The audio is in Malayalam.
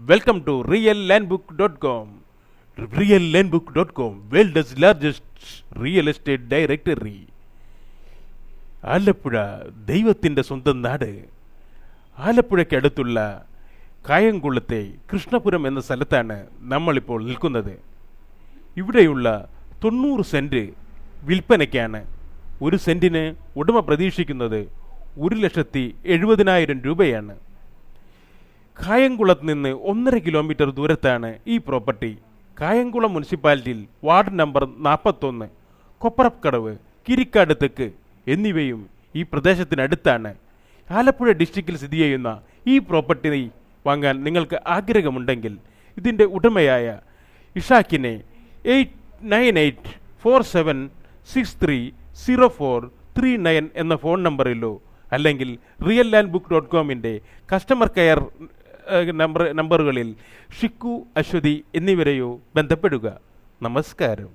Welcome to reallandbook.com. Reallandbook.com, world's largest real estate directory. Alappuzha ദൈവത്തിൻ്റെ സ്വന്തം നാട്. ആലപ്പുഴയ്ക്കടുത്തുള്ള കായംകുളത്തെ കൃഷ്ണപുരം എന്ന സ്ഥലത്താണ് നമ്മളിപ്പോൾ നിൽക്കുന്നത്. ഇവിടെയുള്ള 90 സെൻറ്റ് വിൽപ്പനയ്ക്കാണ്. ഒരു സെൻറ്റിന് ഉടമ പ്രതീക്ഷിക്കുന്നത് 1,70,70,000 രൂപയാണ്. കായംകുളത്ത് നിന്ന് 1.5 കിലോമീറ്റർ ദൂരത്താണ് ഈ പ്രോപ്പർട്ടി. കായംകുളം മുനിസിപ്പാലിറ്റിയിൽ വാർഡ് നമ്പർ 41, കൊപ്പറക്കടവ്, കിരിക്കാട് തെക്ക് എന്നിവയും ഈ പ്രദേശത്തിനടുത്താണ്. ആലപ്പുഴ ഡിസ്ട്രിക്റ്റിൽ സ്ഥിതി ചെയ്യുന്ന ഈ പ്രോപ്പർട്ടി വാങ്ങാൻ നിങ്ങൾക്ക് ആഗ്രഹമുണ്ടെങ്കിൽ ഇതിൻ്റെ ഉടമയായ ഇഷാക്കിനെ 8984763043 എന്ന ഫോൺ നമ്പറിലോ അല്ലെങ്കിൽ reallandbook.com കസ്റ്റമർ കെയർ നമ്പറുകളിൽ ഷിക്കു, അശ്വതി എന്നിവരെയോ ബന്ധപ്പെടുക. നമസ്കാരം.